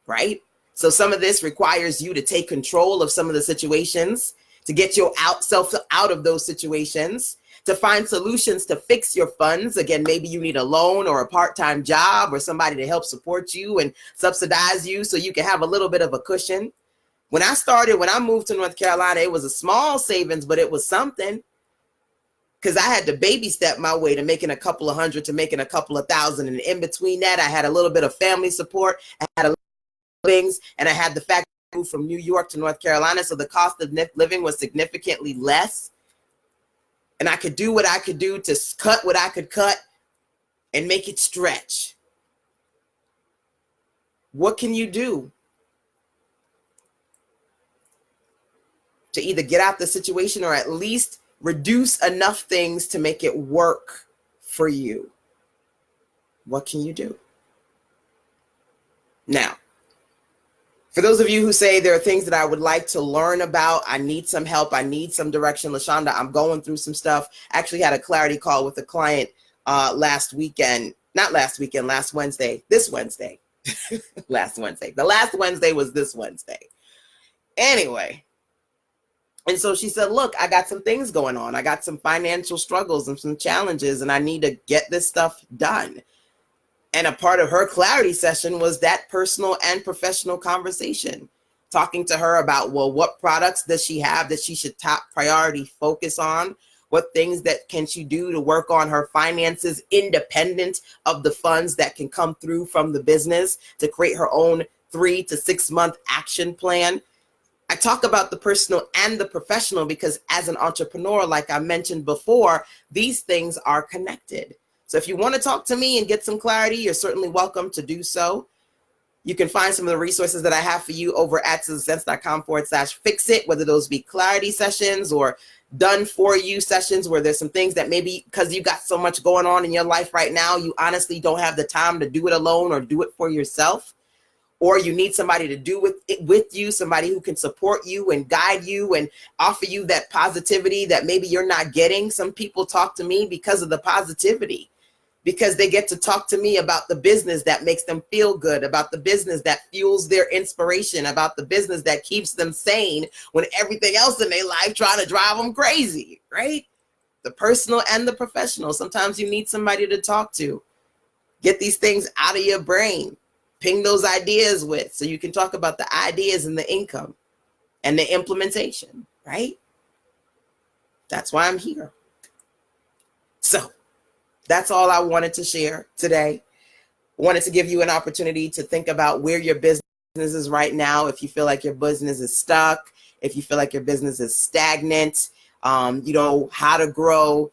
right? So some of this requires you to take control of some of the situations, to get yourself out of those situations, to find solutions to fix your funds. Again, maybe you need a loan or a part-time job or somebody to help support you and subsidize you so you can have a little bit of a cushion. When I moved to North Carolina, it was a small savings, but it was something, because I had to baby step my way to making a couple of hundred to making a couple of thousand. And in between that, I had a little bit of family support. I had a little things, and I had the fact that I moved from New York to North Carolina, so the cost of living was significantly less. And I could do what I could do to cut what I could cut and make it stretch. What can you do to either get out the situation or at least reduce enough things to make it work for you? What can you do? Now, for those of you who say there are things that I would like to learn about, I need some help, I need some direction, LaShanda, I'm going through some stuff. I actually had a clarity call with a client last Wednesday. Last Wednesday. The last Wednesday was this Wednesday. Anyway, and so she said, look, I got some things going on. I got some financial struggles and some challenges, and I need to get this stuff done. And a part of her clarity session was that personal and professional conversation, talking to her about, well, what products does she have that she should top priority focus on? What things that can she do to work on her finances independent of the funds that can come through from the business, to create her own 3 to 6 month action plan? I talk about the personal and the professional because as an entrepreneur, like I mentioned before, these things are connected. So if you want to talk to me and get some clarity, you're certainly welcome to do so. You can find some of the resources that I have for you over at success.com/fix-it, whether those be clarity sessions or done for you sessions where there's some things that maybe because you got so much going on in your life right now, you honestly don't have the time to do it alone or do it for yourself. Or you need somebody to do it with you, somebody who can support you and guide you and offer you that positivity that maybe you're not getting. Some people talk to me because of the positivity, because they get to talk to me about the business that makes them feel good, about the business that fuels their inspiration, about the business that keeps them sane when everything else in their life trying to drive them crazy, right? The personal and the professional. Sometimes you need somebody to talk to. Get these things out of your brain. Ping those ideas with, so you can talk about the ideas and the income and the implementation, right? That's why I'm here. So that's all I wanted to share today. I wanted to give you an opportunity to think about where your business is right now. If you feel like your business is stuck, if you feel like your business is stagnant, you know how to grow,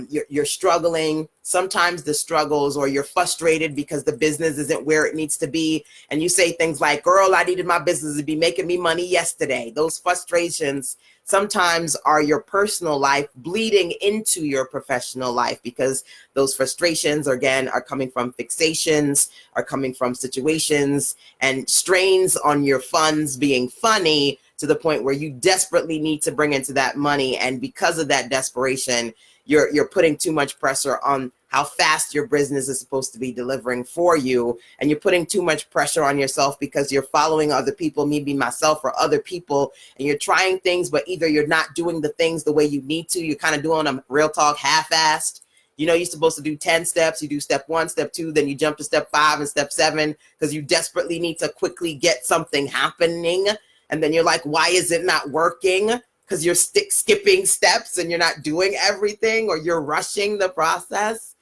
you're struggling. Sometimes the struggles, or you're frustrated because the business isn't where it needs to be. And you say things like, girl, I needed my business to be making me money yesterday. Those frustrations sometimes are your personal life bleeding into your professional life, because those frustrations, again, are coming from fixations, are coming from situations and strains on your funds being funny to the point where you desperately need to bring into that money. And because of that desperation, you're putting too much pressure on how fast your business is supposed to be delivering for you. And you're putting too much pressure on yourself because you're following other people, maybe myself or other people, and you're trying things, but either you're not doing the things the way you need to. You're kind of doing them real talk half-assed. You know, you're supposed to do 10 steps. You do step 1, step 2, then you jump to step 5 and step 7 because you desperately need to quickly get something happening. And then you're like, why is it not working? Because you're skipping steps and you're not doing everything, or you're rushing the process.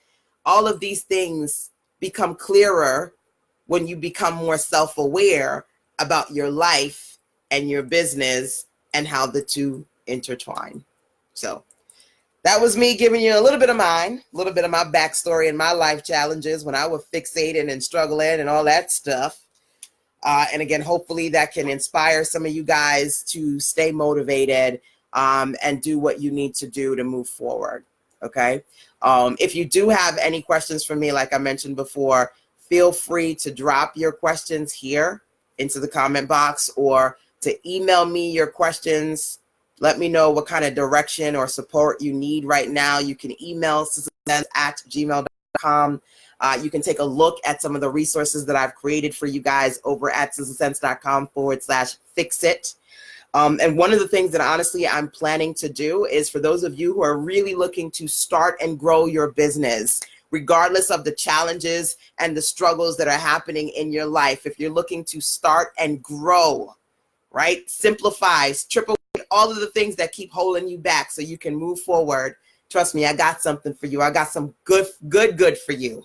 All of these things become clearer when you become more self-aware about your life and your business and how the two intertwine. So that was me giving you a little bit of mine, a little bit of my backstory and my life challenges when I was fixating and struggling and all that stuff. And again, hopefully that can inspire some of you guys to stay motivated and do what you need to do to move forward. Okay. If you do have any questions for me, like I mentioned before, feel free to drop your questions here into the comment box or to email me your questions. Let me know what kind of direction or support you need right now. You can email sizzlesense@gmail.com. You can take a look at some of the resources that I've created for you guys over at sizzlesense.com/fixit. And one of the things that honestly I'm planning to do is for those of you who are really looking to start and grow your business, regardless of the challenges and the struggles that are happening in your life, if you're looking to start and grow, right? Simplify, triple all of the things that keep holding you back so you can move forward. Trust me, I got something for you. I got some good for you.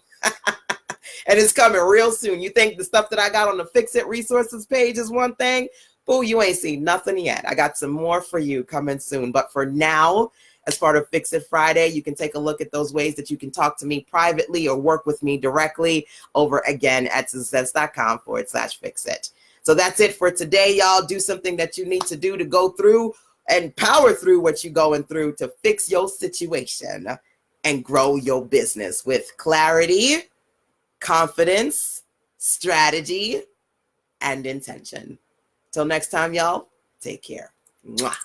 And it's coming real soon. You think the stuff that I got on the Fix It resources page is one thing? Boo, you ain't seen nothing yet. I got some more for you coming soon. But for now, as part of Fix It Friday, you can take a look at those ways that you can talk to me privately or work with me directly over again at sizzlesense.com/fixit. So that's it for today, y'all. Do something that you need to do to go through and power through what you're going through to fix your situation and grow your business with clarity, confidence, strategy, and intention. Till next time, y'all, take care. Mwah.